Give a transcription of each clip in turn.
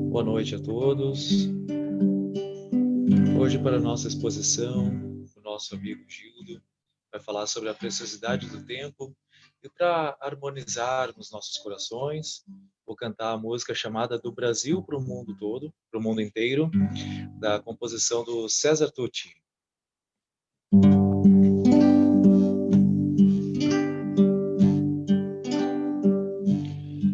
Boa noite a todos. Hoje, para a nossa exposição, o nosso amigo Gildo vai falar sobre a preciosidade do tempo e para harmonizar nos nossos corações, vou cantar a música chamada Do Brasil para o Mundo Todo, para o mundo inteiro, da composição do César Tucci.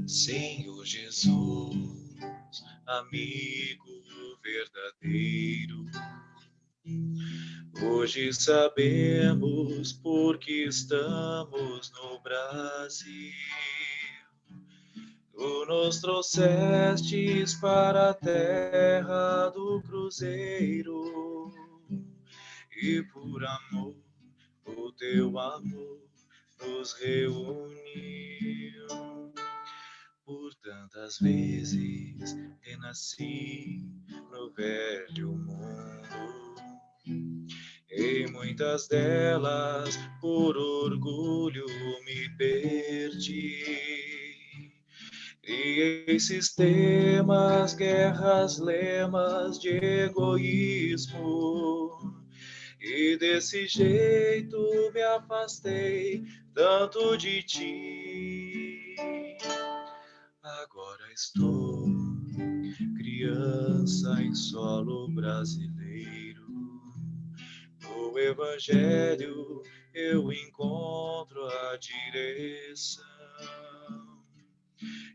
Senhor Jesus, amigo verdadeiro, hoje sabemos porque estamos no Brasil. Tu nos trouxestes para a terra do cruzeiro e por amor, o teu amor nos reuniu. Por tantas vezes renasci no velho mundo, em muitas delas por orgulho me perdi. Criei sistemas, guerras, lemas de egoísmo, e desse jeito me afastei tanto de ti. Agora estou criança em solo brasileiro. No Evangelho eu encontro a direção.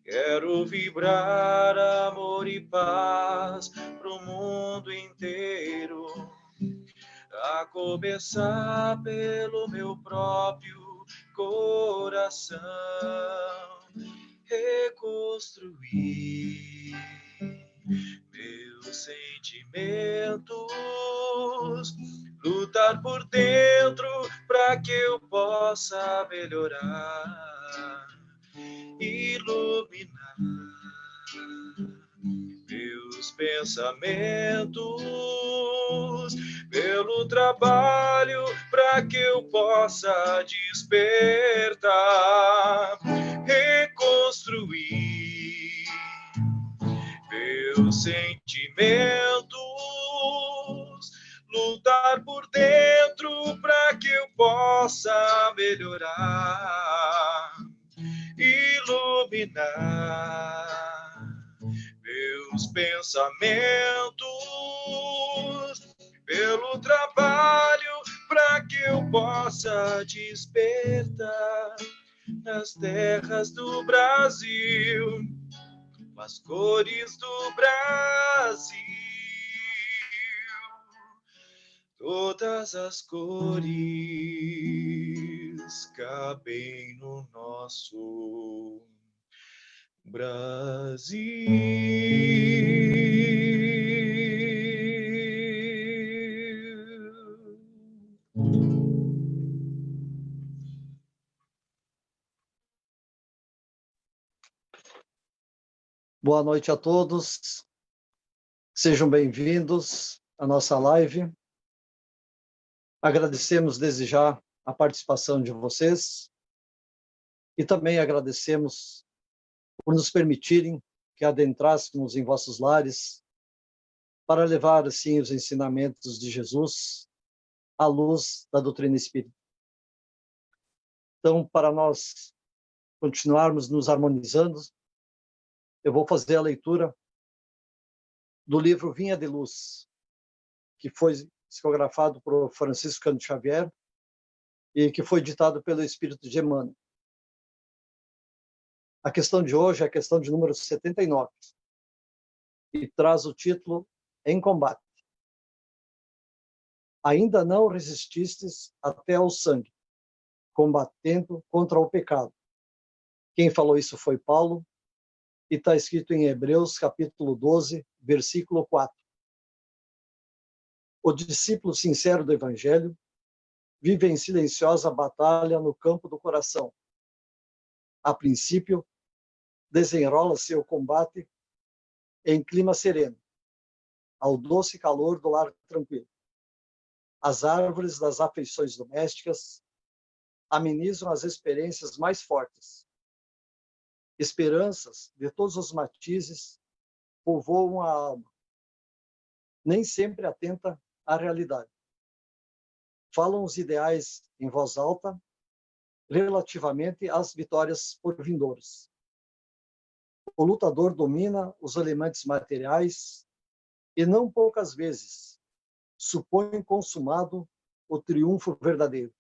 Quero vibrar amor e paz pro mundo inteiro, a começar pelo meu próprio coração. Reconstruir meus sentimentos, lutar por dentro para que eu possa melhorar, iluminar meus pensamentos, pelo trabalho para que eu possa despertar, reconstruir meus sentimentos, lutar por dentro para que eu possa melhorar, iluminar meus pensamentos, pelo trabalho para que eu possa despertar nas terras do Brasil, com as cores do Brasil, todas as cores cabem no nosso Brasil. Boa noite a todos. Sejam bem-vindos à nossa live. Agradecemos desde já a participação de vocês e também agradecemos por nos permitirem que adentrássemos em vossos lares para levar, assim, os ensinamentos de Jesus à luz da doutrina espírita. Então, para nós continuarmos nos harmonizando, eu vou fazer a leitura do livro Vinha de Luz, que foi psicografado por Francisco Cândido Xavier e que foi ditado pelo Espírito de Emmanuel. A questão de hoje é a questão de número 79 e traz o título Em Combate. Ainda não resististes até ao sangue, combatendo contra o pecado. Quem falou isso foi Paulo, e está escrito em Hebreus, capítulo 12, versículo 4. O discípulo sincero do Evangelho vive em silenciosa batalha no campo do coração. A princípio, desenrola-se o combate em clima sereno, ao doce calor do lar tranquilo. As árvores das afeições domésticas amenizam as experiências mais fortes. Esperanças de todos os matizes povoam a alma, nem sempre atenta à realidade. Falam os ideais em voz alta relativamente às vitórias por vindouras. O lutador domina os elementos materiais e não poucas vezes supõe consumado o triunfo verdadeiro.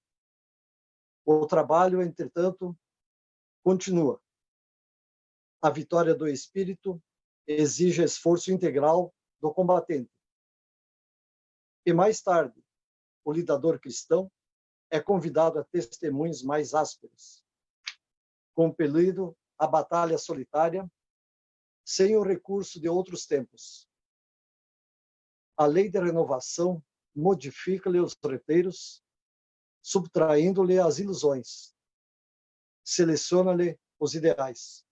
O trabalho, entretanto, continua. A vitória do espírito exige esforço integral do combatente. E mais tarde, o lidador cristão é convidado a testemunhos mais ásperos, compelido à batalha solitária, sem o recurso de outros tempos. A lei de renovação modifica-lhe os reteiros, subtraindo-lhe as ilusões, seleciona-lhe os ideais.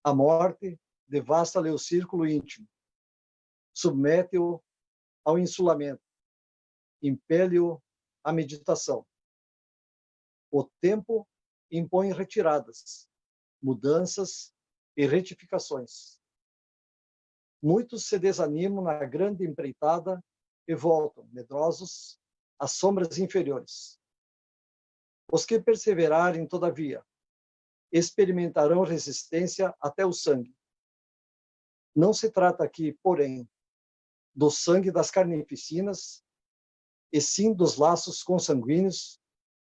A morte devasta-lhe o círculo íntimo, submete-o ao insulamento, impele-o à meditação. O tempo impõe retiradas, mudanças e retificações. Muitos se desanimam na grande empreitada e voltam, medrosos, às sombras inferiores. Os que perseverarem, todavia, experimentarão resistência até o sangue. Não se trata aqui, porém, do sangue das carnificinas, e sim dos laços consanguíneos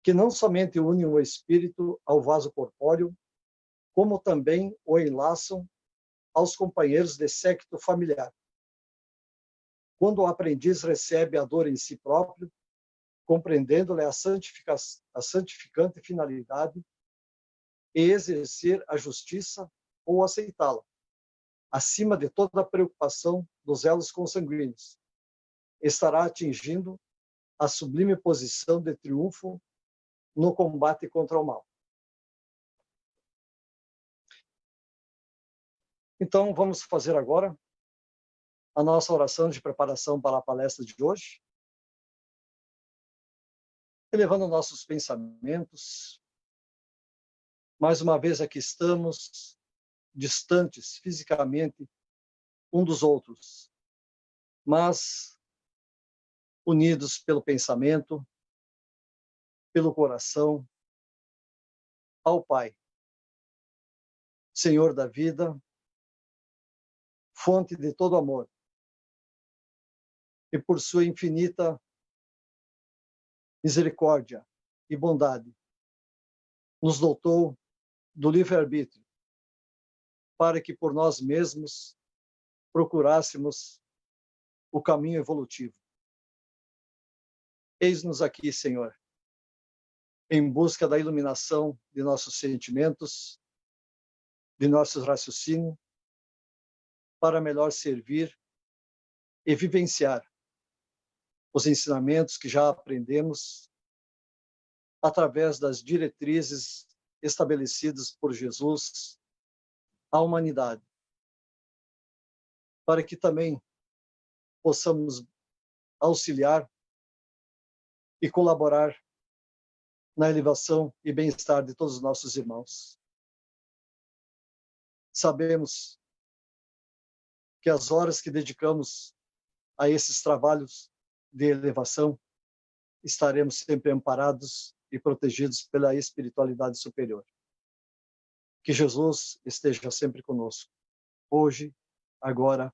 que não somente unem o espírito ao vaso corpóreo, como também o enlaçam aos companheiros de séquito familiar. Quando o aprendiz recebe a dor em si próprio, compreendendo-lhe a santificante finalidade, e exercer a justiça ou aceitá-la, acima de toda a preocupação dos elos consanguíneos, estará atingindo a sublime posição de triunfo no combate contra o mal. Então, vamos fazer agora a nossa oração de preparação para a palestra de hoje, elevando nossos pensamentos. Mais uma vez aqui estamos, distantes fisicamente um dos outros, mas unidos pelo pensamento, pelo coração, ao Pai, Senhor da vida, fonte de todo amor, e por sua infinita misericórdia e bondade, nos dotou do livre-arbítrio, para que por nós mesmos procurássemos o caminho evolutivo. Eis-nos aqui, Senhor, em busca da iluminação de nossos sentimentos, de nossos raciocínios, para melhor servir e vivenciar os ensinamentos que já aprendemos através das diretrizes estabelecidas por Jesus à humanidade, para que também possamos auxiliar e colaborar na elevação e bem-estar de todos os nossos irmãos. Sabemos que as horas que dedicamos a esses trabalhos de elevação, estaremos sempre amparados e protegidos pela espiritualidade superior. Que Jesus esteja sempre conosco, hoje, agora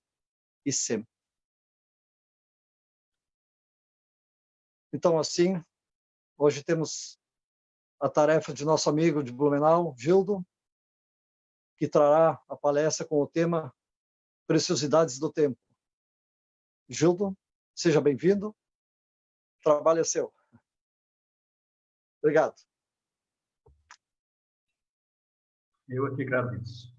e sempre. Então, assim, hoje temos a tarefa de nosso amigo de Blumenau, Gildo, que trará a palestra com o tema Preciosidades do Tempo. Gildo, seja bem-vindo. O trabalho é seu. Obrigado. Eu aqui agradeço.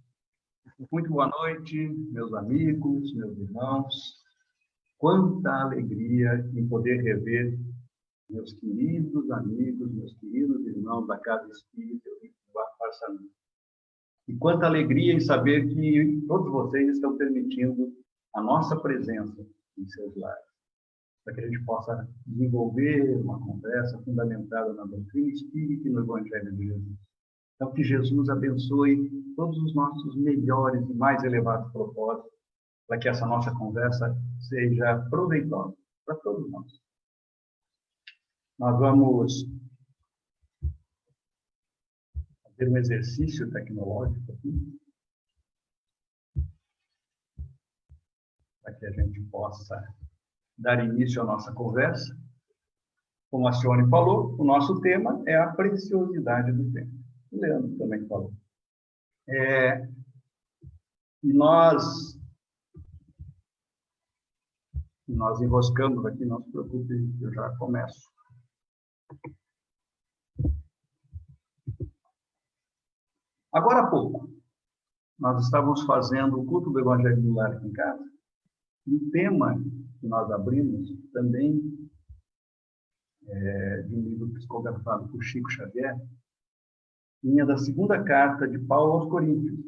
Muito boa noite, meus amigos, meus irmãos. Quanta alegria em poder rever meus queridos amigos, meus queridos irmãos da Casa Espírita do Aparçamento. E quanta alegria em saber que todos vocês estão permitindo a nossa presença em seus lares, para que a gente possa desenvolver uma conversa fundamentada na doutrina espírita e no Evangelho de Jesus. Então, que Jesus abençoe todos os nossos melhores e mais elevados propósitos, para que essa nossa conversa seja proveitosa para todos nós. Nós vamos fazer um exercício tecnológico aqui, para que a gente possa dar início à nossa conversa. Como a Sione falou, o nosso tema é a preciosidade do tempo. O Leandro também falou. E nós enroscamos aqui, não se preocupe, eu já começo. Agora há pouco, nós estávamos fazendo o culto do Evangelho do Lar aqui em casa, e o tema que nós abrimos também de um livro psicografado por Chico Xavier, vinha da segunda carta de Paulo aos Coríntios.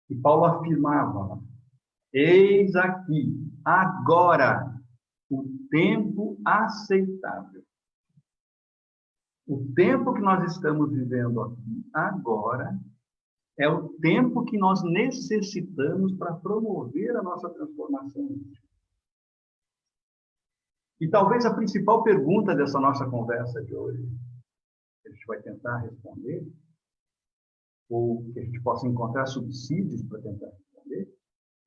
E Paulo afirmava: eis aqui, agora, o tempo aceitável. O tempo que nós estamos vivendo aqui agora é o tempo que nós necessitamos para promover a nossa transformação. E talvez a principal pergunta dessa nossa conversa de hoje, que a gente vai tentar responder, ou que a gente possa encontrar subsídios para tentar responder,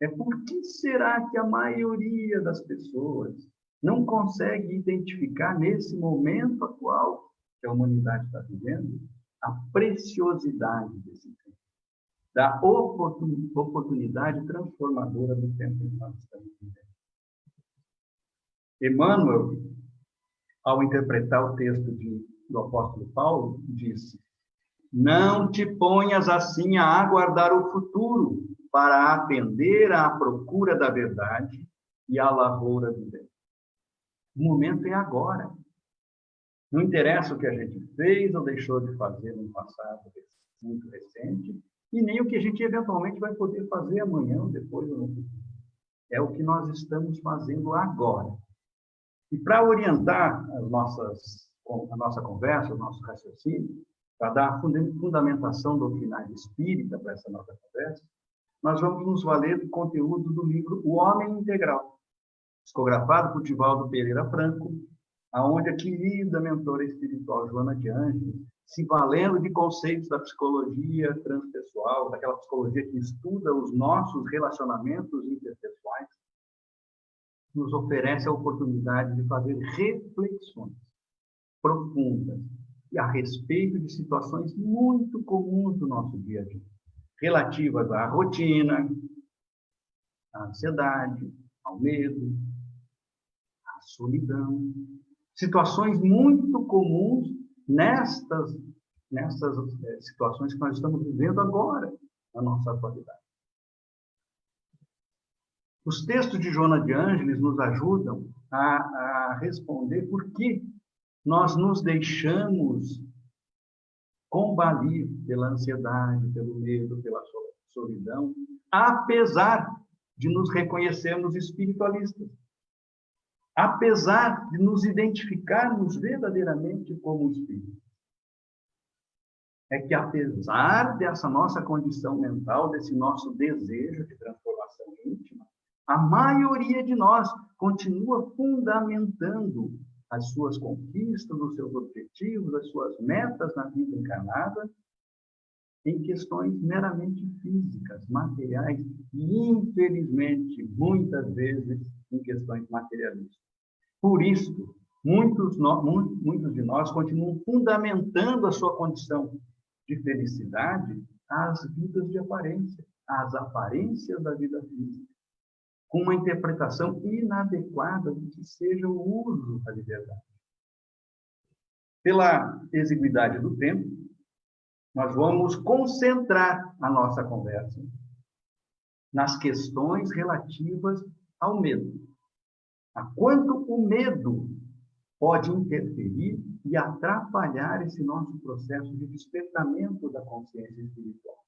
é por que será que a maioria das pessoas não consegue identificar nesse momento atual que a humanidade está vivendo a preciosidade desse tempo, da oportunidade transformadora do tempo que nós estamos vivendo. Emmanuel, ao interpretar o texto do apóstolo Paulo, disse: não te ponhas assim a aguardar o futuro para atender à procura da verdade e à lavoura do bem. O momento é agora. Não interessa o que a gente fez ou deixou de fazer no passado muito recente, e nem o que a gente eventualmente vai poder fazer amanhã ou depois ou no futuro. É o que nós estamos fazendo agora. E para orientar a nossa conversa, o nosso raciocínio, para dar a fundamentação doutrinária espírita para essa nossa conversa, nós vamos nos valer do conteúdo do livro O Homem Integral, psicografado por Divaldo Pereira Franco, aonde a querida mentora espiritual Joana de Ângeles, se valendo de conceitos da psicologia transpessoal, daquela psicologia que estuda os nossos relacionamentos interpessoais, nos oferece a oportunidade de fazer reflexões profundas e a respeito de situações muito comuns do nosso dia a dia, relativas à rotina, à ansiedade, ao medo, à solidão. Situações muito comuns nestas situações que nós estamos vivendo agora, na nossa atualidade. Os textos de Joana de Ângeles nos ajudam a responder por que nós nos deixamos combalir pela ansiedade, pelo medo, pela solidão, apesar de nos reconhecermos espiritualistas, apesar de nos identificarmos verdadeiramente como espíritos. É que, apesar dessa nossa condição mental, desse nosso desejo de transformação íntima, a maioria de nós continua fundamentando as suas conquistas, os seus objetivos, as suas metas na vida encarnada em questões meramente físicas, materiais e, infelizmente, muitas vezes em questões materialistas. Por isso, muitos de nós continuam fundamentando a sua condição de felicidade às vidas de aparência, às aparências da vida física, com uma interpretação inadequada do que seja o uso da liberdade. Pela exiguidade do tempo, nós vamos concentrar a nossa conversa nas questões relativas ao medo. A quanto o medo pode interferir e atrapalhar esse nosso processo de despertamento da consciência espiritual.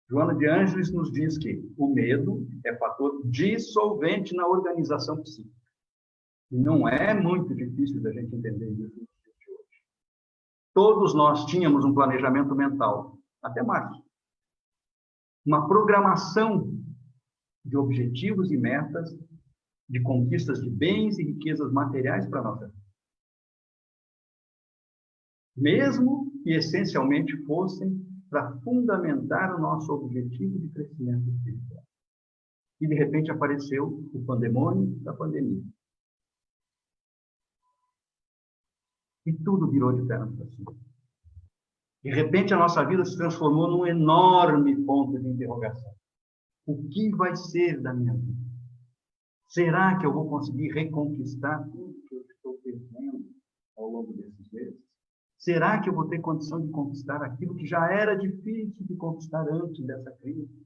Joana de Ângeles nos diz que o medo é fator dissolvente na organização psíquica. E não é muito difícil da gente entender isso no dia de hoje. Todos nós tínhamos um planejamento mental, até março. Uma programação de objetivos e metas, de conquistas de bens e riquezas materiais para a nossa vida. Mesmo que essencialmente fossem para fundamentar o nosso objetivo de crescimento espiritual. E, de repente, apareceu o pandemônio da pandemia. E tudo virou de pernas para cima. De repente, a nossa vida se transformou num enorme ponto de interrogação. O que vai ser da minha vida? Será que eu vou conseguir reconquistar tudo que eu estou perdendo ao longo desses meses? Será que eu vou ter condição de conquistar aquilo que já era difícil de conquistar antes dessa crise?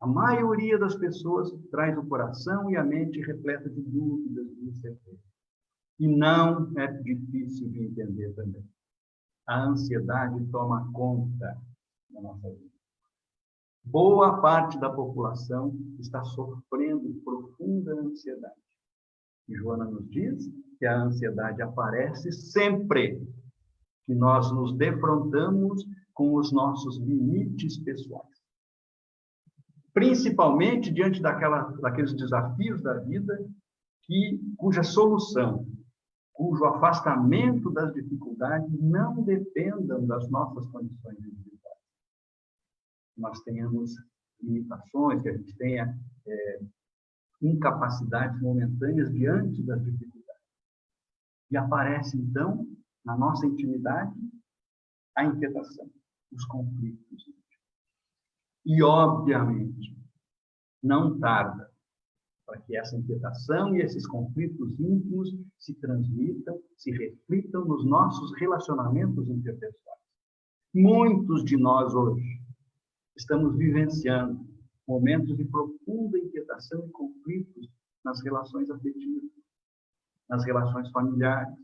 A maioria das pessoas traz o coração e a mente repleta de dúvidas e incertezas. E não é difícil de entender também. A ansiedade toma conta da nossa vida. Boa parte da população está sofrendo profunda ansiedade. E Joana nos diz que a ansiedade aparece sempre que nós nos defrontamos com os nossos limites pessoais. Principalmente diante daqueles desafios da vida cuja solução, cujo afastamento das dificuldades não dependam das nossas condições individuais. Nós tenhamos limitações, que a gente tenha incapacidades momentâneas diante das dificuldades. E aparece, então, na nossa intimidade, a inquietação, os conflitos. E, obviamente, não tarda para que essa inquietação e esses conflitos íntimos se transmitam, se reflitam nos nossos relacionamentos interpessoais. Muitos de nós hoje estamos vivenciando momentos de profunda inquietação e conflitos nas relações afetivas, nas relações familiares,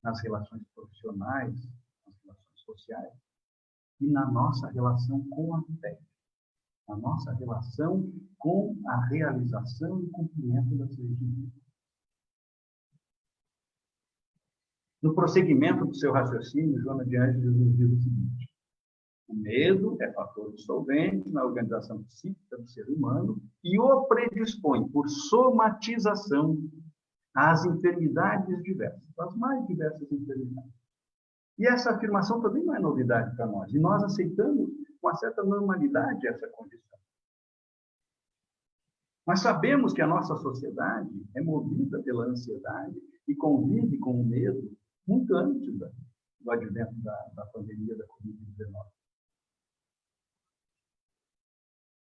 nas relações profissionais, nas relações sociais e na nossa relação com a fé, na nossa relação com a realização e cumprimento das leis de Deus. No prosseguimento do seu raciocínio, Joana de Ângeles nos diz o seguinte: o medo é fator dissolvente na organização psíquica do ser humano e o predispõe, por somatização, às enfermidades diversas, às mais diversas enfermidades. E essa afirmação também não é novidade para nós, e nós aceitamos com uma certa normalidade essa condição. Mas sabemos que a nossa sociedade é movida pela ansiedade e convive com o medo muito antes do advento da pandemia da Covid-19.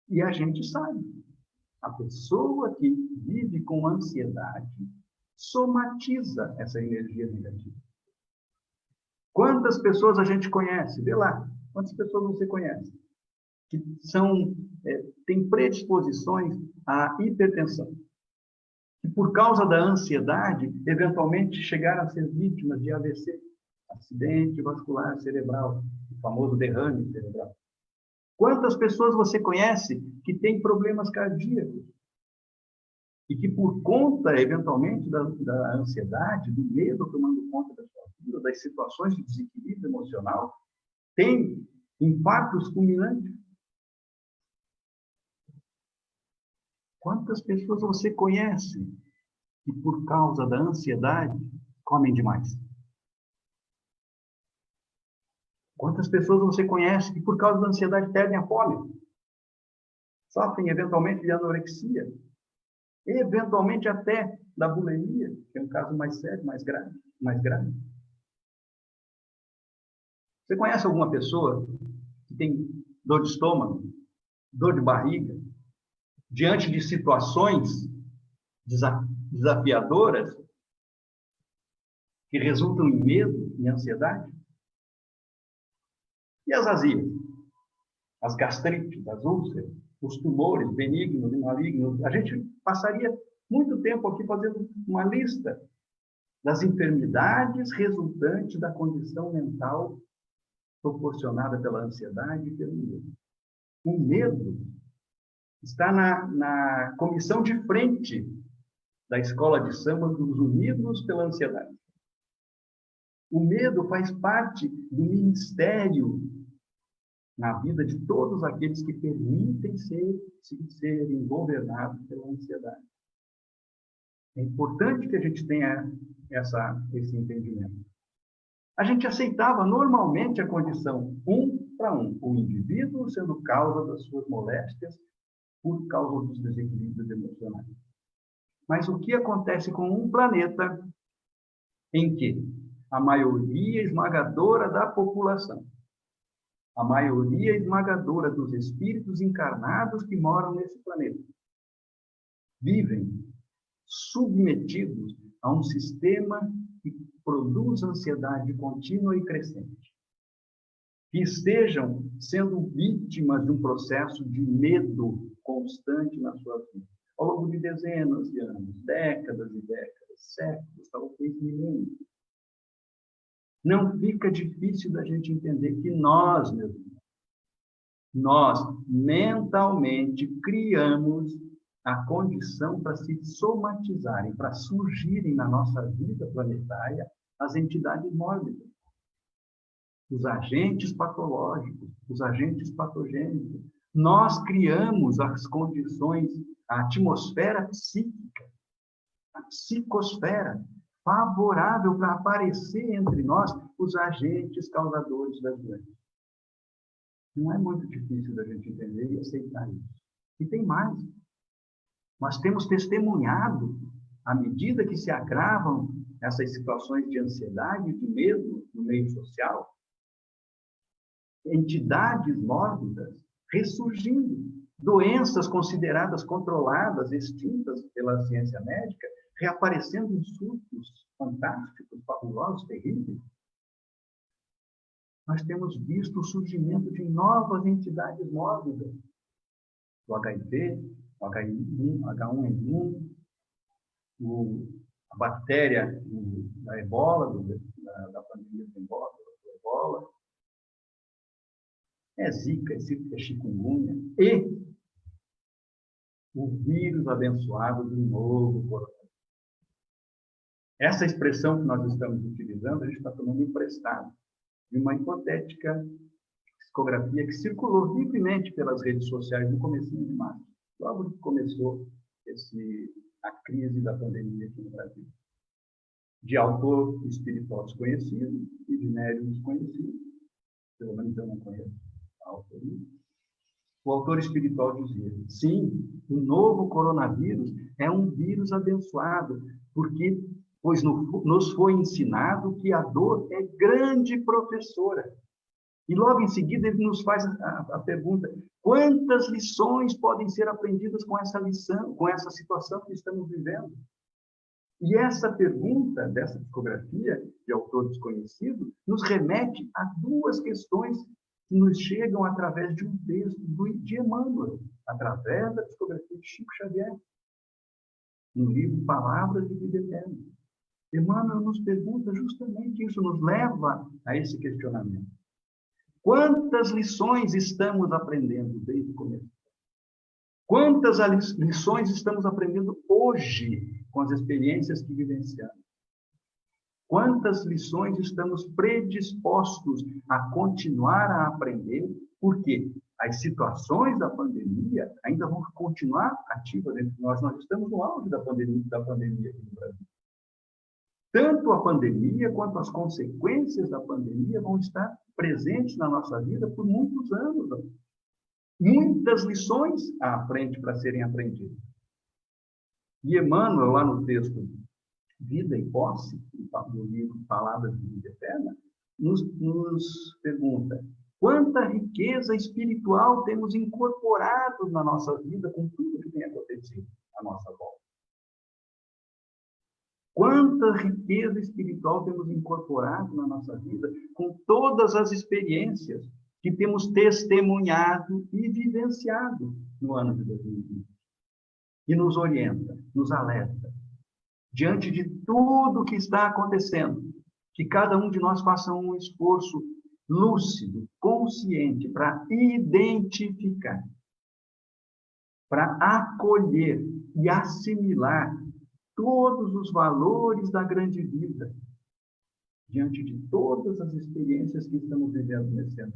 E a gente sabe, a pessoa que vive com ansiedade somatiza essa energia negativa. Quantas pessoas a gente conhece? Vê lá, quantas pessoas você conhece? Que têm predisposições à hipertensão. Que por causa da ansiedade, eventualmente chegaram a ser vítimas de AVC, acidente vascular cerebral, o famoso derrame cerebral. Quantas pessoas você conhece que têm problemas cardíacos? E que por conta, eventualmente, da ansiedade, do medo tomando conta da sua vida, das situações de desequilíbrio emocional, têm infartos fulminantes? Quantas pessoas você conhece que, por causa da ansiedade, comem demais? Quantas pessoas você conhece que, por causa da ansiedade, perdem a fome? Sofrem, eventualmente, de anorexia? Eventualmente, até da bulimia, que é um caso mais sério, mais grave. Você conhece alguma pessoa que tem dor de estômago, dor de barriga, diante de situações desafiadoras que resultam em medo e ansiedade? E as azias? As gastrites, as úlceras, os tumores benignos e malignos? A gente passaria muito tempo aqui fazendo uma lista das enfermidades resultantes da condição mental proporcionada pela ansiedade e pelo medo. O medo está na comissão de frente da escola de samba dos Unidos pela Ansiedade. O medo faz parte do ministério na vida de todos aqueles que permitem serem governados pela ansiedade. É importante que a gente tenha esse entendimento. A gente aceitava normalmente a condição 1 para 1, o indivíduo sendo causa das suas moléstias por causa dos desequilíbrios emocionais. Mas o que acontece com um planeta em que a maioria esmagadora da população, a maioria esmagadora dos espíritos encarnados que moram nesse planeta, vivem submetidos a um sistema que produz ansiedade contínua e crescente, que estejam sendo vítimas de um processo de medo constante na sua vida, ao longo de dezenas de anos, décadas e décadas, séculos, talvez milênios. Não fica difícil da gente entender que nós, meus irmãos, nós mentalmente criamos a condição para se somatizarem, para surgirem na nossa vida planetária as entidades mórbidas, os agentes patológicos, os agentes patogênicos. Nós criamos as condições, a atmosfera psíquica, a psicosfera, favorável para aparecer entre nós os agentes causadores das doenças. Não é muito difícil da gente entender e aceitar isso. E tem mais. Nós temos testemunhado, à medida que se agravam essas situações de ansiedade e de medo no meio social, entidades mórbidas ressurgindo, doenças consideradas controladas, extintas pela ciência médica, reaparecendo em surtos fantásticos, fabulosos, terríveis. Nós temos visto o surgimento de novas entidades mórbidas, o HIV, o H1N1, a bactéria da ebola, da pandemia do ebola, Zika, chikungunya, e o vírus abençoado do novo coronavírus. Essa expressão que nós estamos utilizando, a gente está tomando emprestado de uma hipotética psicografia que circulou livremente pelas redes sociais no comecinho de março, logo que começou a crise da pandemia aqui no Brasil. De autor espiritual desconhecido e de médium desconhecido, pelo menos eu não conheço a autoria. O autor espiritual dizia: sim, o novo coronavírus é um vírus abençoado, pois nos foi ensinado que a dor é grande professora. E logo em seguida ele nos faz a pergunta: quantas lições podem ser aprendidas com essa lição, com essa situação que estamos vivendo? E essa pergunta dessa psicografia de autor desconhecido nos remete a duas questões que nos chegam através de um texto de Emmanuel, através da psicografia de Chico Xavier, no livro Palavras de Vida Eterna. Emmanuel nos pergunta justamente isso, nos leva a esse questionamento. Quantas lições estamos aprendendo desde o começo? Quantas lições estamos aprendendo hoje com as experiências que vivenciamos? Quantas lições estamos predispostos a continuar a aprender? Porque as situações da pandemia ainda vão continuar ativas entre nós. Nós estamos no auge da pandemia aqui no Brasil. Tanto a pandemia quanto as consequências da pandemia vão estar presentes na nossa vida por muitos anos. Muitas lições à frente para serem aprendidas. E Emmanuel, lá no texto Vida e Posse, do livro Palavras de Vida Eterna, nos pergunta: quanta riqueza espiritual temos incorporado na nossa vida com tudo que tem acontecido à nossa volta? Quanta riqueza espiritual temos incorporado na nossa vida com todas as experiências que temos testemunhado e vivenciado no ano de 2020. E nos orienta, nos alerta. Diante de tudo que está acontecendo, que cada um de nós faça um esforço lúcido, consciente, para identificar, para acolher e assimilar todos os valores da grande vida, diante de todas as experiências que estamos vivendo nesse ano.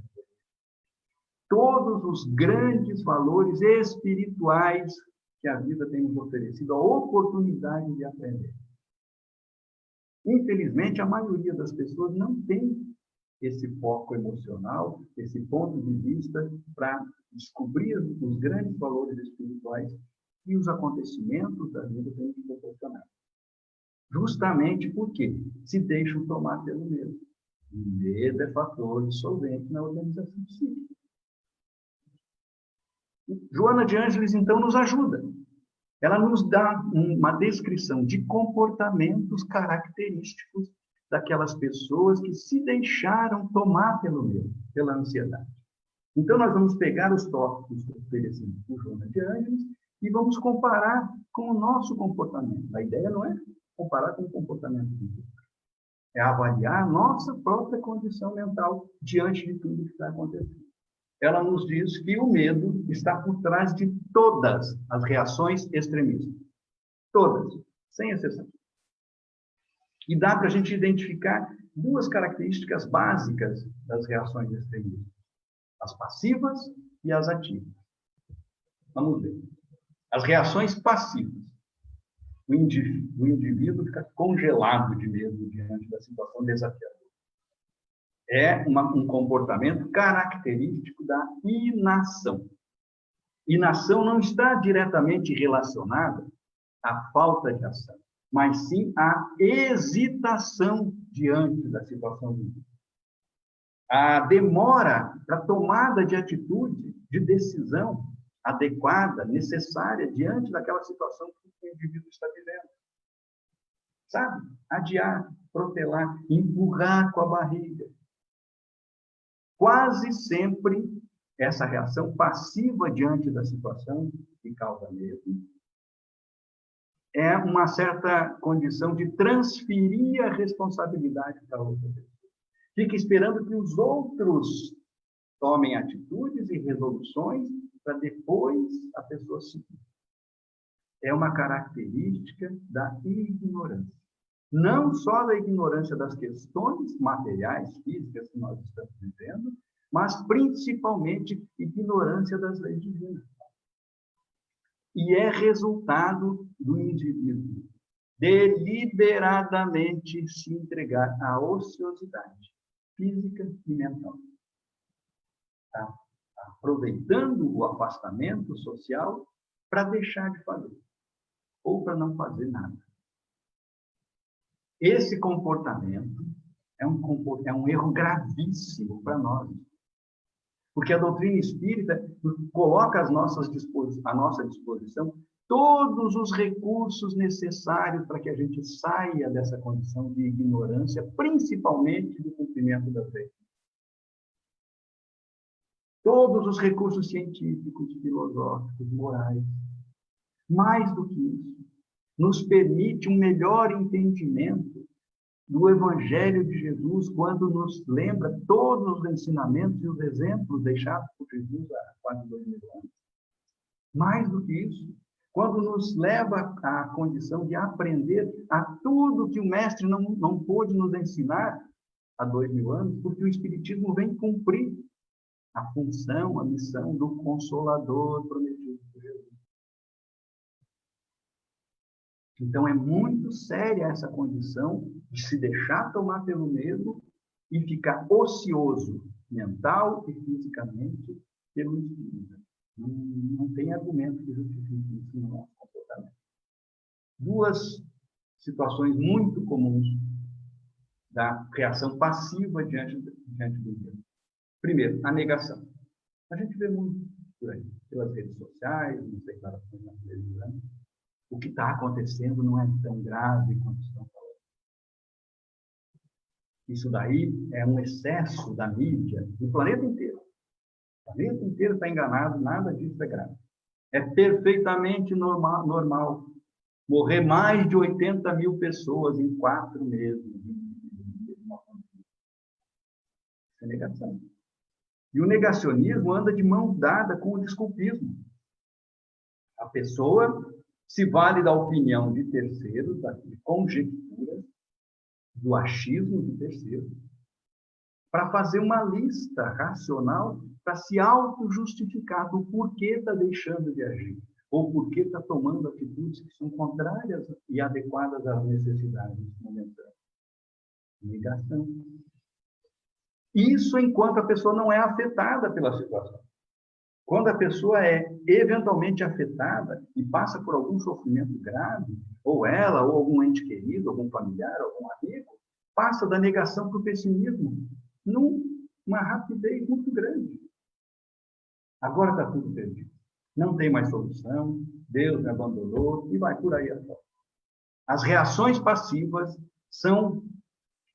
Todos os grandes valores espirituais que a vida tem nos oferecido, a oportunidade de aprender. Infelizmente, a maioria das pessoas não tem esse foco emocional, esse ponto de vista para descobrir os grandes valores espirituais que os acontecimentos da vida têm nos proporcionado. Justamente porque se deixam tomar pelo medo. O medo é fator dissolvente na organização psíquica. Joana de Ângeles, então, nos ajuda. Ela nos dá uma descrição de comportamentos característicos daquelas pessoas que se deixaram tomar pelo medo, pela ansiedade. Então, nós vamos pegar os tópicos oferecidos por Joana de Ângeles e vamos comparar com o nosso comportamento. A ideia não é comparar com o comportamento do outro. É avaliar a nossa própria condição mental diante de tudo que está acontecendo. Ela nos diz que o medo está por trás de todas as reações extremistas. Todas, sem exceção. E dá para a gente identificar duas características básicas das reações extremistas. As passivas e as ativas. Vamos ver. As reações passivas. O indivíduo fica congelado de medo diante da situação desafiadora. É um comportamento característico da inação. Inação não está diretamente relacionada à falta de ação, mas sim à hesitação diante da situação do mundo. A demora para tomada de atitude, de decisão adequada, necessária, diante daquela situação que o indivíduo está vivendo. Sabe? Adiar, protelar, empurrar com a barriga. Quase sempre, essa reação passiva diante da situação que causa medo é uma certa condição de transferir a responsabilidade para outra pessoa. Fica esperando que os outros tomem atitudes e resoluções para depois a pessoa seguir. É uma característica da ignorância. Não só da ignorância das questões materiais, físicas que nós estamos vivendo, mas principalmente ignorância das leis divinas. E é resultado do indivíduo deliberadamente se entregar à ociosidade física e mental. Tá? Aproveitando o afastamento social para deixar de fazer, ou para não fazer nada. Esse comportamento é um erro gravíssimo para nós. Porque a doutrina espírita coloca à nossa disposição todos os recursos necessários para que a gente saia dessa condição de ignorância, principalmente do cumprimento das leis. Todos os recursos científicos, filosóficos, morais. Mais do que isso, nos permite um melhor entendimento do Evangelho de Jesus, quando nos lembra todos os ensinamentos e os exemplos deixados por Jesus há quase 2000 anos. Mais do que isso, quando nos leva à condição de aprender a tudo que o Mestre não pôde nos ensinar há 2000 anos, porque o Espiritismo vem cumprir a função, a missão do Consolador prometido por Jesus. Então, é muito séria essa condição de se deixar tomar pelo medo e ficar ocioso, mental e fisicamente, pelo espírito. Não tem argumento que justifique isso no nosso comportamento. Duas situações muito comuns da reação passiva diante do medo. Primeiro, a negação. A gente vê muito por aí, pelas redes sociais, nas declarações na televisão. O que está acontecendo não é tão grave quanto estão falando. Isso daí é um excesso da mídia do planeta inteiro. O planeta inteiro está enganado, nada disso é grave. É perfeitamente normal morrer mais de 80 mil pessoas em 4 meses. Isso é negação. E o negacionismo anda de mão dada com o desculpismo. A pessoa se vale da opinião de terceiros, de conjecturas, do achismo de terceiro, para fazer uma lista racional para se auto-justificar do porquê está deixando de agir, ou porquê está tomando atitudes que são contrárias e adequadas às necessidades momentâneas. Negação. Isso enquanto a pessoa não é afetada pela situação. Quando a pessoa é eventualmente afetada e passa por algum sofrimento grave, ou ela, ou algum ente querido, algum familiar, algum amigo, passa da negação para o pessimismo numa rapidez muito grande. Agora está tudo perdido. Não tem mais solução, Deus me abandonou e vai por aí afora. As reações passivas são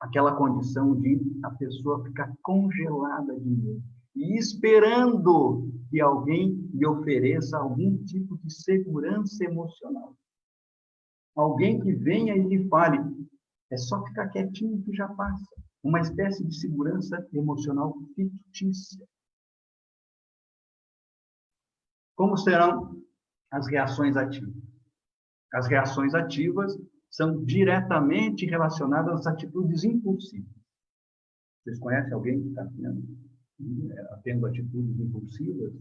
aquela condição de a pessoa ficar congelada de medo e esperando que alguém lhe ofereça algum tipo de segurança emocional. Alguém que venha e lhe fale, é só ficar quietinho que já passa. Uma espécie de segurança emocional fictícia. Como serão as reações ativas? As reações ativas são diretamente relacionadas às atitudes impulsivas. Vocês conhecem alguém que está tendo atitudes impulsivas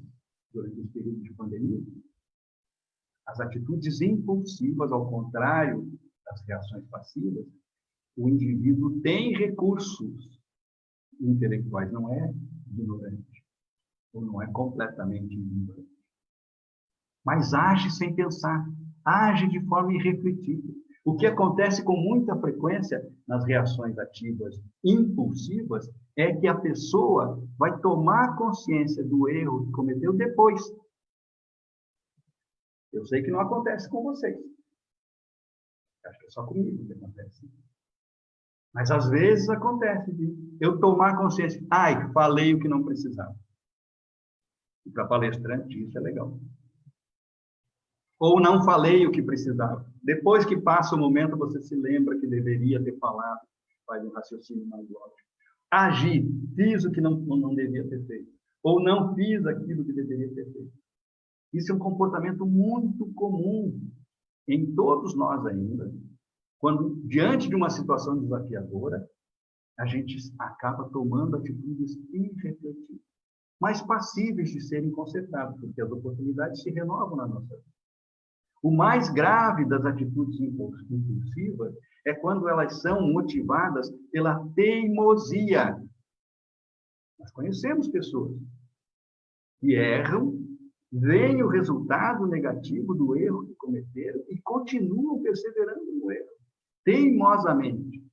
durante esse período de pandemia? As atitudes impulsivas, ao contrário das reações passivas, o indivíduo tem recursos intelectuais, não é ignorante, ou não é completamente ignorante. Mas age sem pensar, age de forma irrefletida. O que acontece com muita frequência nas reações ativas impulsivas é que a pessoa vai tomar consciência do erro que cometeu depois. Eu sei que não acontece com vocês. Acho que é só comigo que acontece. Mas às vezes acontece de eu tomar consciência. Ai, falei o que não precisava. E para palestrante isso é legal. Ou não falei o que precisava. Depois que passa o momento, você se lembra que deveria ter falado, faz um raciocínio mais lógico. Agi, fiz o que não devia ter feito. Ou não fiz aquilo que deveria ter feito. Isso é um comportamento muito comum em todos nós ainda, quando, diante de uma situação desafiadora, a gente acaba tomando atitudes irrefletidas, mas passíveis de serem consertadas, porque as oportunidades se renovam na nossa vida. O mais grave das atitudes impulsivas é quando elas são motivadas pela teimosia. Nós conhecemos pessoas que erram, veem o resultado negativo do erro que cometeram e continuam perseverando no erro, teimosamente,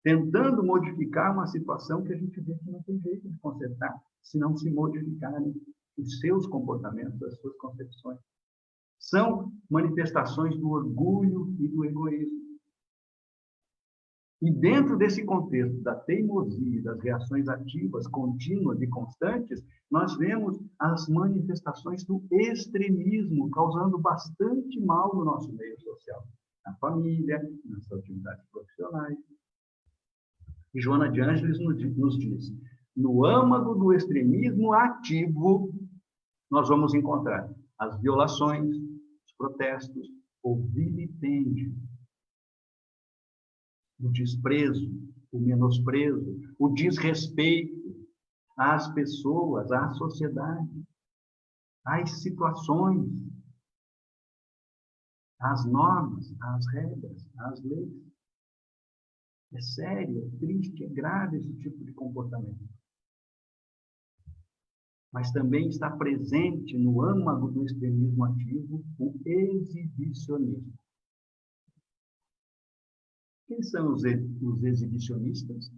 tentando modificar uma situação que a gente vê que não tem jeito de consertar, se não se modificarem os seus comportamentos, as suas concepções. São manifestações do orgulho e do egoísmo. E dentro desse contexto da teimosia, das reações ativas, contínuas e constantes, nós vemos as manifestações do extremismo, causando bastante mal no nosso meio social, na família, nas atividades profissionais. E Joana de Ângeles nos diz, no âmago do extremismo ativo, nós vamos encontrar as violações, os protestos, o vilipêndio, o desprezo, o menosprezo, o desrespeito às pessoas, à sociedade, às situações, às normas, às regras, às leis. É sério, é triste, é grave esse tipo de comportamento. Mas também está presente no âmago do extremismo ativo o exibicionismo. Quem são os exibicionistas?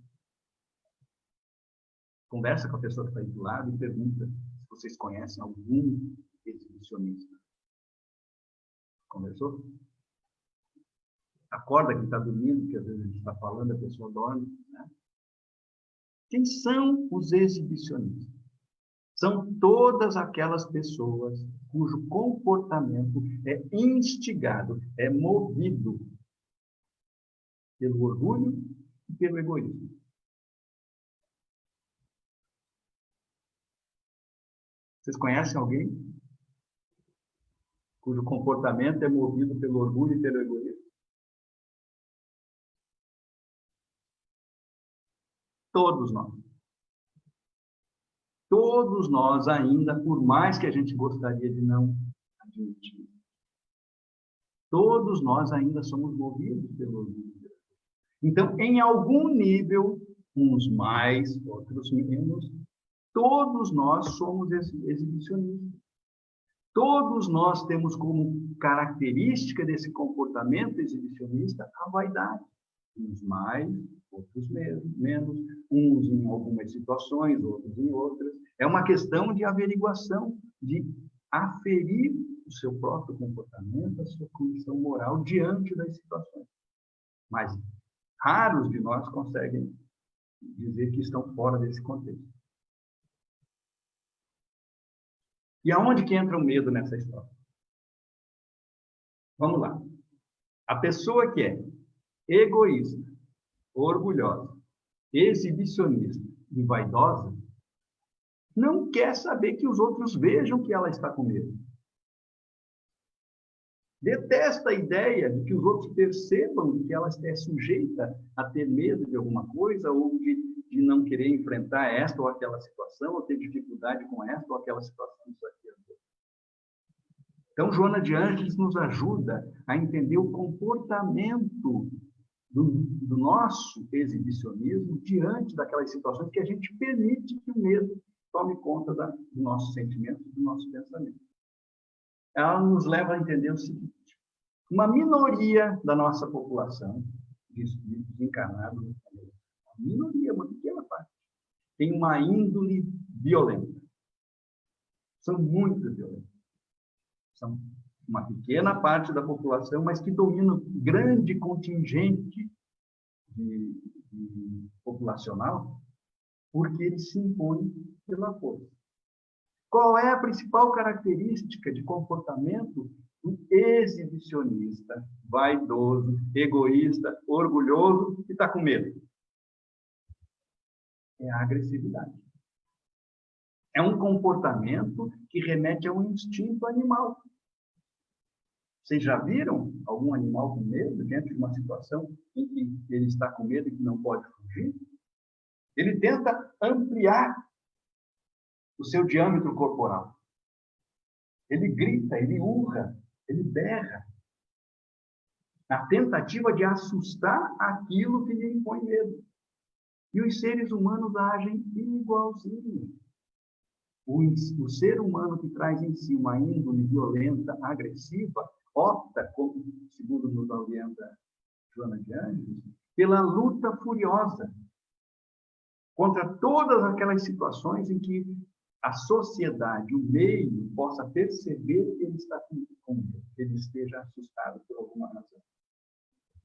Conversa com a pessoa que está aí do lado e pergunta se vocês conhecem algum exibicionista. Conversou? Acorda quem está dormindo, que às vezes a gente está falando, a pessoa dorme. Né? Quem são os exibicionistas? São todas aquelas pessoas cujo comportamento é instigado, é movido pelo orgulho e pelo egoísmo. Vocês conhecem alguém cujo comportamento é movido pelo orgulho e pelo egoísmo? Todos nós. Todos nós ainda, por mais que a gente gostaria de não admitir, todos nós ainda somos movidos pelo orgulho. Então, em algum nível, uns mais, outros menos, todos nós somos exibicionistas. Todos nós temos como característica desse comportamento exibicionista a vaidade. Uns mais, outros menos, uns em algumas situações, outros em outras. É uma questão de averiguação, de aferir o seu próprio comportamento, a sua condição moral diante das situações. Mas raros de nós conseguem dizer que estão fora desse contexto. E aonde que entra o medo nessa história? Vamos lá. A pessoa que é egoísta, orgulhosa, exibicionista e vaidosa não quer saber que os outros vejam que ela está com medo. Detesta a ideia de que os outros percebam que ela é sujeita a ter medo de alguma coisa ou de não querer enfrentar esta ou aquela situação, ou ter dificuldade com esta ou aquela situação. Então, Joana de Ângeles nos ajuda a entender o comportamento do nosso exibicionismo diante daquelas situações que a gente permite que o medo tome conta do nosso sentimento, do nosso pensamento. Ela nos leva a entender o seguinte: uma minoria da nossa população de espíritos encarnados, uma minoria, uma pequena parte, tem uma índole violenta. São muito violentos. São uma pequena parte da população, mas que dominam grande contingente populacional, porque eles se impõem pela força. Qual é a principal característica de comportamento do exibicionista, vaidoso, egoísta, orgulhoso e está com medo? É a agressividade. É um comportamento que remete a um instinto animal. Vocês já viram algum animal com medo diante de uma situação em que ele está com medo e que não pode fugir? Ele tenta ampliar o seu diâmetro corporal. Ele grita, ele urra, ele berra, na tentativa de assustar aquilo que lhe impõe medo. E os seres humanos agem igualzinho. O ser humano que traz em si uma índole violenta, agressiva, opta, como segundo nos orienta Joana de Ângeles, pela luta furiosa contra todas aquelas situações em que a sociedade, o meio, possa perceber que ele está com medo, que ele esteja assustado por alguma razão.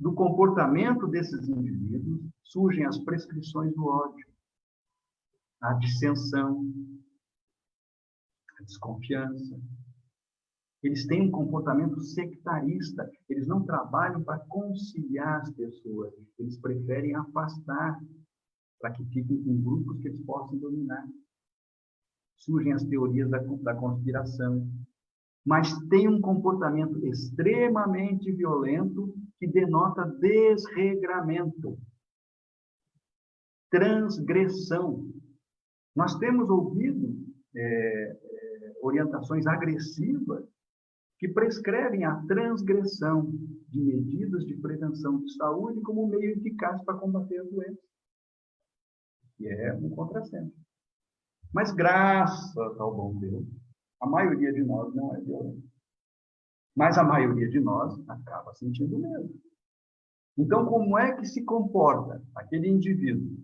Do comportamento desses indivíduos surgem as prescrições do ódio, a dissensão, a desconfiança. Eles têm um comportamento sectarista, eles não trabalham para conciliar as pessoas, eles preferem afastar para que fiquem em grupos que eles possam dominar. Surgem as teorias da conspiração, mas tem um comportamento extremamente violento que denota desregramento, transgressão. Nós temos ouvido orientações agressivas que prescrevem a transgressão de medidas de prevenção de saúde como meio eficaz para combater a doença, que é um contrassenso. Mas, graças ao bom Deus, a maioria de nós não é violenta. Mas a maioria de nós acaba sentindo medo. Então, como é que se comporta aquele indivíduo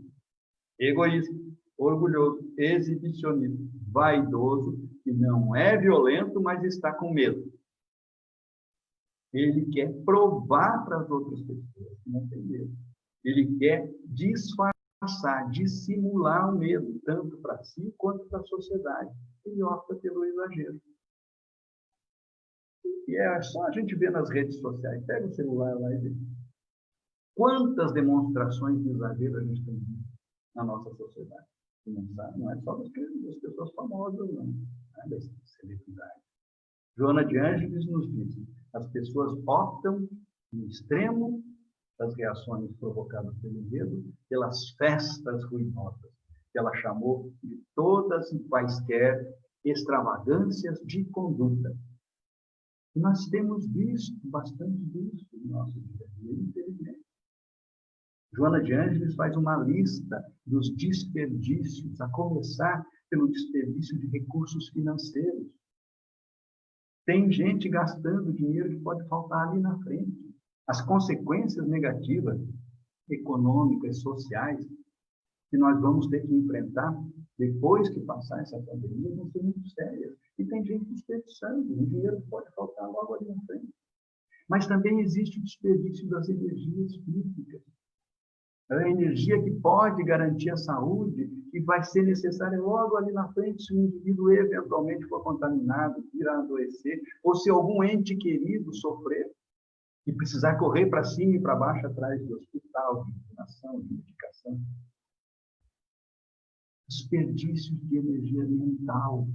egoísta, orgulhoso, exibicionista, vaidoso, que não é violento, mas está com medo? Ele quer provar para as outras pessoas que não tem medo. Ele quer disfarçar, dissimular o medo, tanto para si quanto para a sociedade. Ele opta pelo exagero. E é só a gente ver nas redes sociais. Pega o celular lá e vê. Quantas demonstrações de exagero a gente tem visto na nossa sociedade? Não é só das pessoas famosas, não. É das celebridades. Joana de Ângeles nos diz: as pessoas optam no extremo das reações provocadas pelo medo, pelas festas ruidosas, que ela chamou de todas e quaisquer extravagâncias de conduta. E nós temos visto bastante disso no nosso dia a dia, infelizmente. Joana de Ângeles faz uma lista dos desperdícios, a começar pelo desperdício de recursos financeiros. Tem gente gastando dinheiro que pode faltar ali na frente. As consequências negativas, econômicas, sociais, que nós vamos ter que enfrentar depois que passar essa pandemia, vão ser muito sérias. E tem gente desperdiçando, o dinheiro pode faltar logo ali na frente. Mas também existe o desperdício das energias físicas. A energia que pode garantir a saúde, que vai ser necessária logo ali na frente, se o indivíduo eventualmente for contaminado, vir a adoecer, ou se algum ente querido sofrer e precisar correr para cima e para baixo atrás do hospital, de internação, de medicação. Desperdício de energia mental.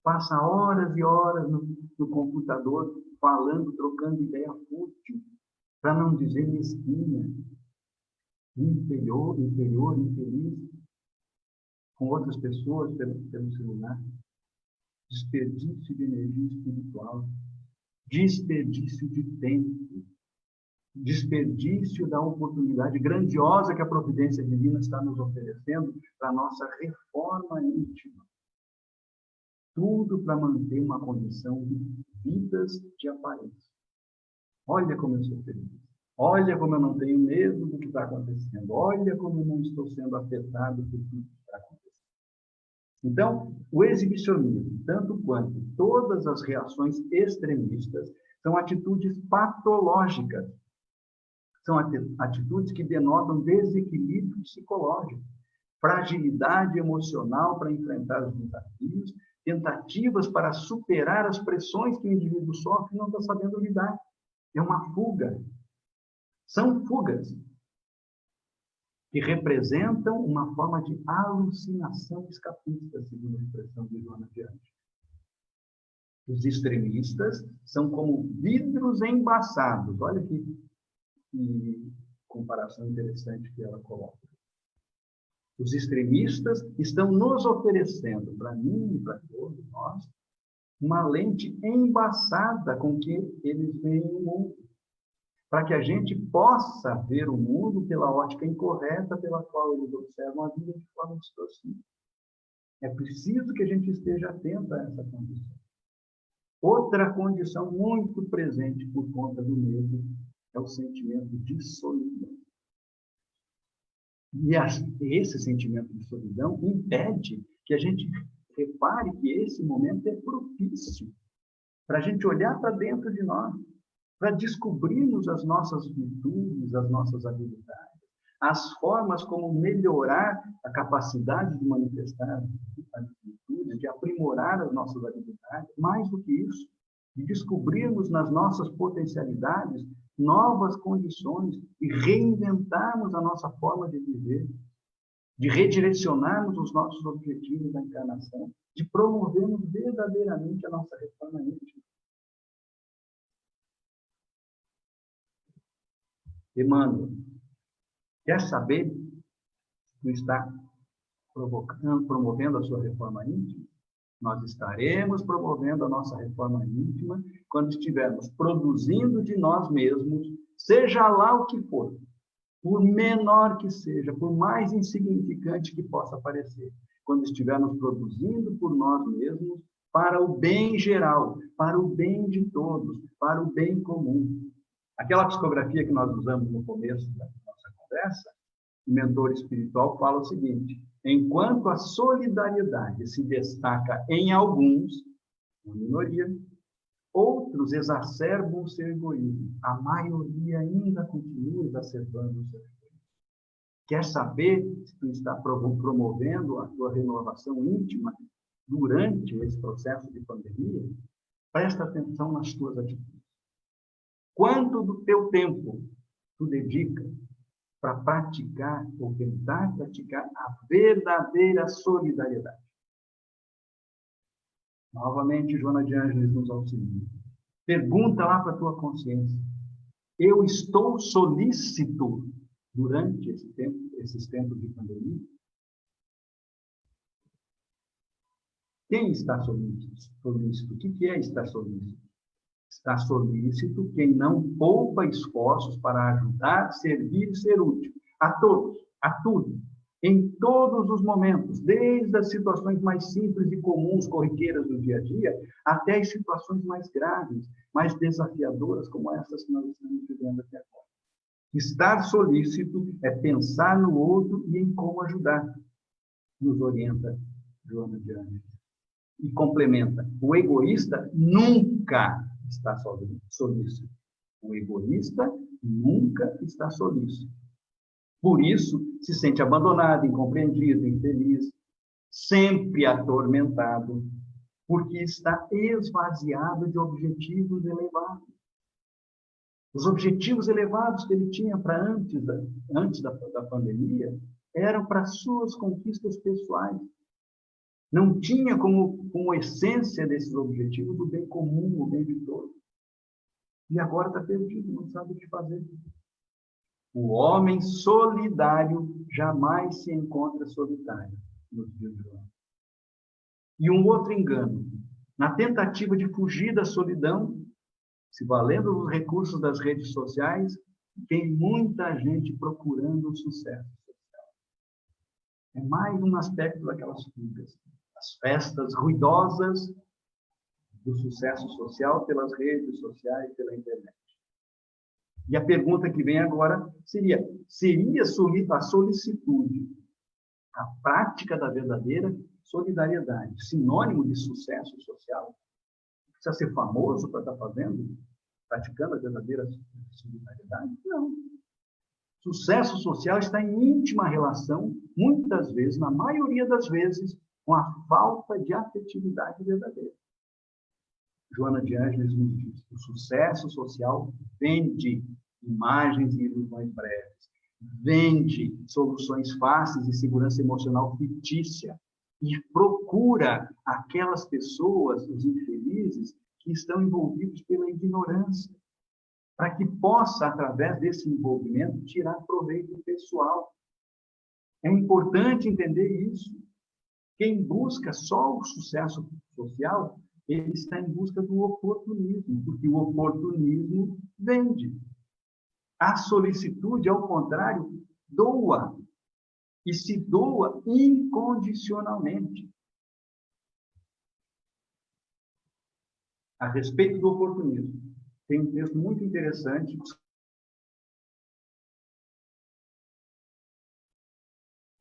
Passa horas e horas no computador, falando, trocando ideia fútil, para não dizer mesquinha, inferior, infeliz, com outras pessoas pelo celular. Desperdício de energia espiritual. Desperdício de tempo. Desperdício da oportunidade grandiosa que a providência divina está nos oferecendo para a nossa reforma íntima. Tudo para manter uma condição de vidas de aparência. Olha como eu sou feliz. Olha como eu não tenho medo do que está acontecendo. Olha como eu não estou sendo afetado por tudo que está acontecendo. Então, o exibicionismo, tanto quanto todas as reações extremistas, são atitudes patológicas. São atitudes que denotam desequilíbrio psicológico, fragilidade emocional para enfrentar os desafios, tentativas para superar as pressões que o indivíduo sofre e não está sabendo lidar. É uma fuga. São fugas que representam uma forma de alucinação escapista, segundo a expressão de Joana de Ângeles. Os extremistas são como vidros embaçados. Olha que comparação interessante que ela coloca. Os extremistas estão nos oferecendo, para mim e para todos nós, uma lente embaçada com que eles veem o mundo, para que a gente possa ver o mundo pela ótica incorreta pela qual eles observam a vida de forma distorcida. É preciso que a gente esteja atento a essa condição. Outra condição muito presente por conta do medo é o sentimento de solidão. E esse sentimento de solidão impede que a gente repare que esse momento é propício para a gente olhar para dentro de nós, para descobrirmos as nossas virtudes, as nossas habilidades, as formas como melhorar a capacidade de manifestar as virtudes, de aprimorar as nossas habilidades, mais do que isso, de descobrirmos nas nossas potencialidades novas condições e reinventarmos a nossa forma de viver, de redirecionarmos os nossos objetivos da encarnação, de promovermos verdadeiramente a nossa reforma íntima. Emmanuel, quer saber se tu está promovendo a sua reforma íntima? Nós estaremos promovendo a nossa reforma íntima quando estivermos produzindo de nós mesmos, seja lá o que for, por menor que seja, por mais insignificante que possa parecer, quando estivermos produzindo por nós mesmos para o bem geral, para o bem de todos, para o bem comum. Aquela psicografia que nós usamos no começo da nossa conversa, o mentor espiritual fala o seguinte: enquanto a solidariedade se destaca em alguns, uma minoria, outros exacerbam o seu egoísmo. A maioria ainda continua exacerbando o seu egoísmo. Quer saber se tu está promovendo a tua renovação íntima durante esse processo de pandemia? Presta atenção nas tuas atitudes. Quanto do teu tempo tu dedica para praticar ou tentar praticar a verdadeira solidariedade? Novamente, Joana de Ângeles nos auxilia. Pergunta lá para a tua consciência. Eu estou solícito durante esses tempos de pandemia? Quem está solícito? O que é estar solícito? Está solícito quem não poupa esforços para ajudar, servir e ser útil. A todos, a tudo, em todos os momentos, desde as situações mais simples e comuns, corriqueiras do dia a dia, até as situações mais graves, mais desafiadoras, como essas que nós estamos vivendo aqui agora. Estar solícito é pensar no outro e em como ajudar, nos orienta Joana de Ângeles. E complementa, o egoísta nunca está solícito. O egoísta nunca está solícito. Por isso, se sente abandonado, incompreendido, infeliz, sempre atormentado, porque está esvaziado de objetivos elevados. Os objetivos elevados que ele tinha para antes da pandemia eram para suas conquistas pessoais. Não tinha como essência desses objetivos o bem comum, o bem de todos. E agora está perdido, não sabe o que fazer. O homem solidário jamais se encontra solitário nos dias de hoje. E um outro engano. Na tentativa de fugir da solidão, se valendo dos recursos das redes sociais, tem muita gente procurando o sucesso social. É mais um aspecto daquelas fugas. As festas ruidosas do sucesso social pelas redes sociais, pela internet. E a pergunta que vem agora seria a solicitude, a prática da verdadeira solidariedade, sinônimo de sucesso social? Precisa ser famoso para estar praticando a verdadeira solidariedade? Não. Sucesso social está em íntima relação, muitas vezes, na maioria das vezes, com a falta de afetividade verdadeira. Joana de Ângeles nos diz: o sucesso social vende imagens e ilusões breves, vende soluções fáceis e segurança emocional fictícia e procura aquelas pessoas, os infelizes, que estão envolvidos pela ignorância, para que possa, através desse envolvimento, tirar proveito pessoal. É importante entender isso. Quem busca só o sucesso social, ele está em busca do oportunismo, porque o oportunismo vende. A solicitude, ao contrário, doa. E se doa incondicionalmente. A respeito do oportunismo, tem um texto muito interessante.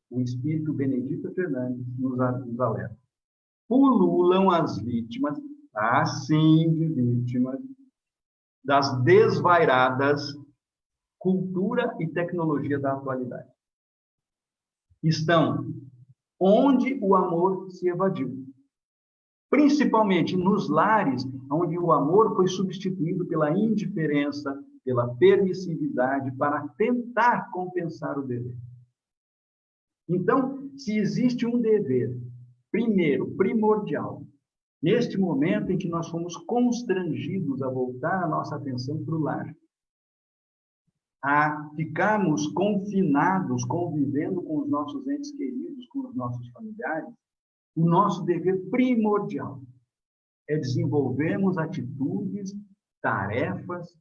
O espírito Benedita Fernandes nos alerta. Pululam as vítimas, assim de vítimas, das desvairadas cultura e tecnologia da atualidade. Estão onde o amor se evadiu. Principalmente nos lares onde o amor foi substituído pela indiferença, pela permissividade, para tentar compensar o dever. Então, se existe um dever, primeiro, primordial, neste momento em que nós fomos constrangidos a voltar a nossa atenção para o lar, a ficarmos confinados, convivendo com os nossos entes queridos, com os nossos familiares, o nosso dever primordial é desenvolvermos atitudes, tarefas,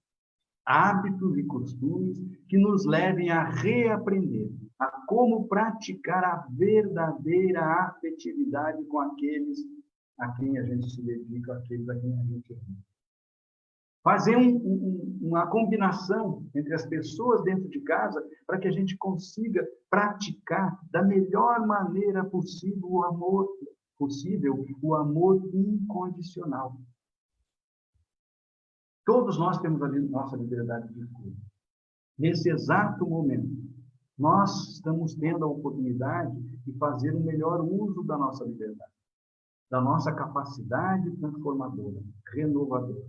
hábitos e costumes que nos levem a reaprender a como praticar a verdadeira afetividade com aqueles a quem a gente se dedica, aqueles a quem a gente ama. Fazer uma combinação entre as pessoas dentro de casa para que a gente consiga praticar da melhor maneira possível o amor incondicional. Todos nós temos a nossa liberdade de escolha. Nesse exato momento, nós estamos tendo a oportunidade de fazer o melhor uso da nossa liberdade, da nossa capacidade transformadora, renovadora.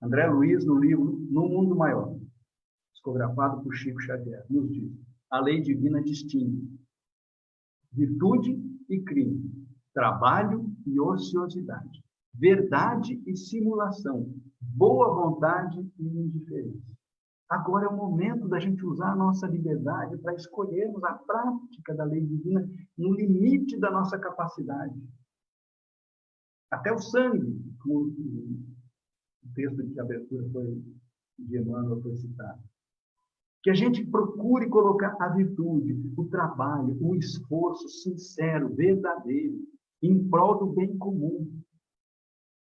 André Luiz, no livro No Mundo Maior, psicografado por Chico Xavier, nos diz: a lei divina distingue virtude e crime, trabalho e ociosidade, verdade e simulação, boa vontade e indiferença. Agora é o momento da gente usar a nossa liberdade para escolhermos a prática da lei divina no limite da nossa capacidade. Até o sangue, como o texto de abertura de Emmanuel foi citado. Que a gente procure colocar a virtude, o trabalho, o esforço sincero, verdadeiro, em prol do bem comum,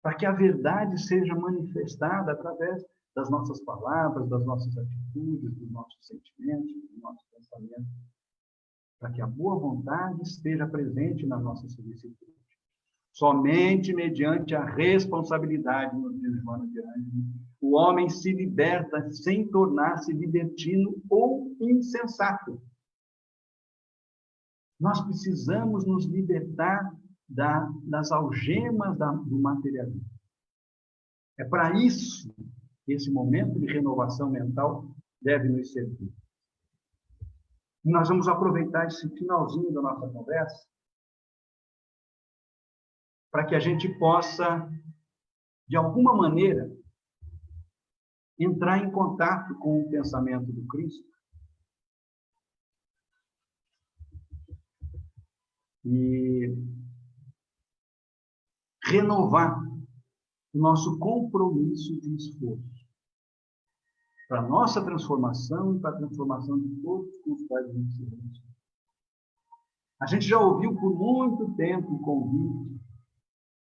para que a verdade seja manifestada através das nossas palavras, das nossas atitudes, dos nossos sentimentos, dos nossos pensamentos, para que a boa vontade esteja presente na nossa solicitude. Somente mediante a responsabilidade, nos diz Joana de Ângeles, o homem se liberta sem tornar-se libertino ou insensato. Nós precisamos nos libertar das algemas do materialismo. É para isso que esse momento de renovação mental deve nos servir. E nós vamos aproveitar esse finalzinho da nossa conversa para que a gente possa, de alguma maneira, entrar em contato com o pensamento do Cristo e renovar o nosso compromisso de esforço para a nossa transformação e para a transformação de todos com os quais a gente se relaciona. A gente já ouviu por muito tempo o convite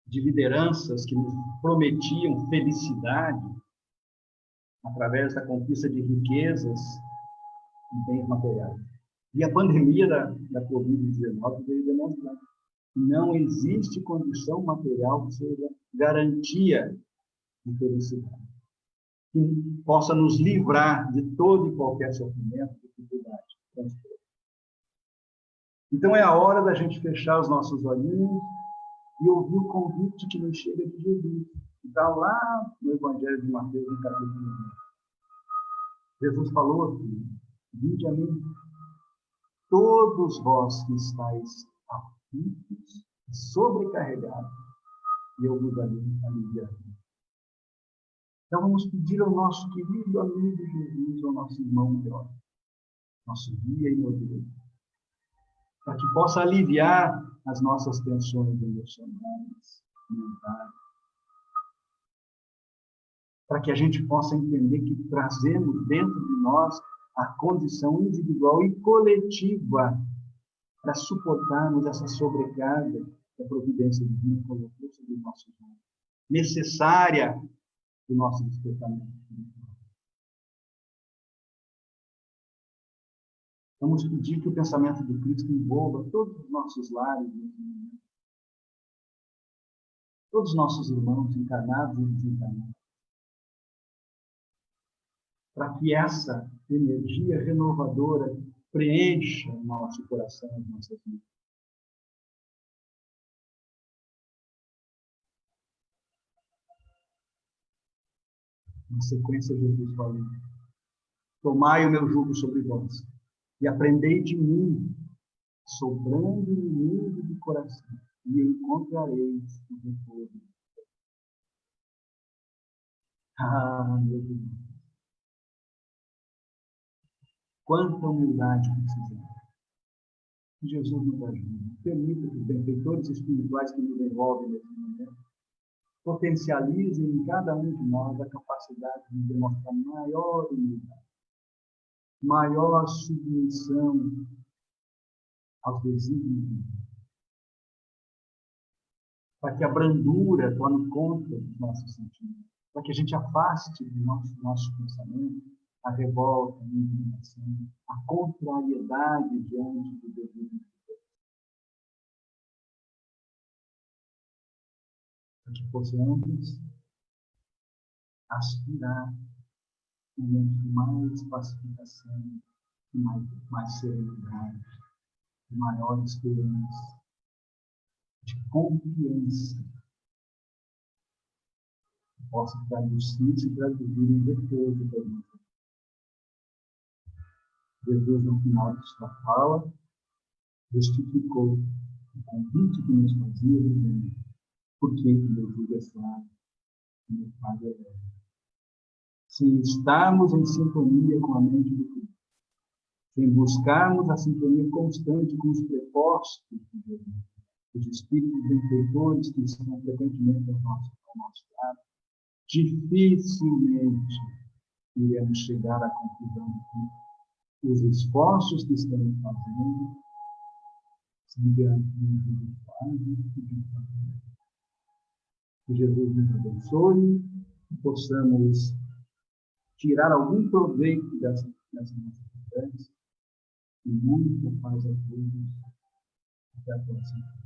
de lideranças que nos prometiam felicidade através da conquista de riquezas e bens materiais. E a pandemia da Covid-19 veio demonstrar que não existe condição material que seja garantia de felicidade, que possa nos livrar de todo e qualquer sofrimento, dificuldade, transtorno. Então é a hora da gente fechar os nossos olhinhos e ouvir o convite que nos chega de Jesus. Está lá no Evangelho de Mateus, no capítulo 20. Jesus falou assim: vinde a mim, todos vós que estáis aflitos e sobrecarregados, e eu vos aliviarei. Então vamos pedir ao nosso querido amigo Jesus, ao nosso irmão melhor, nosso guia e modelo, para que possa aliviar as nossas tensões emocionais, mentais, para que a gente possa entender que trazemos dentro de nós a condição individual e coletiva para suportarmos essa sobrecarga que a providência divina colocou sobre os nossos ombros, necessária do nosso despertamento. Vamos pedir que o pensamento do Cristo envolva todos os nossos lares, todos os nossos irmãos encarnados e desencarnados, para que essa energia renovadora preencha o nosso coração, as nossas vidas. Na sequência, Jesus falou: tomai o meu jugo sobre vós e aprendei de mim, sou brando e humilde de coração, e encontrareis o repouso. Ah, meu Deus! Quanta humildade precisamos. Que Jesus nos ajude. Permita que os benfeitores espirituais que nos envolvem nesse momento potencializem em cada um de nós a capacidade de demonstrar maior humildade, maior submissão aos desígnios de Deus, para que a brandura tome conta dos nossos sentimentos, para que a gente afaste do nosso pensamento a revolta, a indignação, a contrariedade diante do desígnio de Deus. Para que possamos aspirar momentos de mais pacificação, de mais serenidade, de maior esperança, de confiança, que possa traduzir-se e traduzir em repouso da vida. Jesus, no final de sua fala, justificou o convite que nos fazia de porque meu jugo é suave, meu fardo é leve. Sem estarmos em sintonia com a mente do Cristo, sem buscarmos a sintonia constante com os prepostos de Deus, os espíritos benfeitores que estão frequentemente ao nosso lado, dificilmente iremos chegar à conclusão de que os esforços que estamos fazendo são diante de Pai e de Pai. Que Jesus nos abençoe e possamos tirar algum proveito dessa nossa conversa e muita paz a todos. Até a próxima.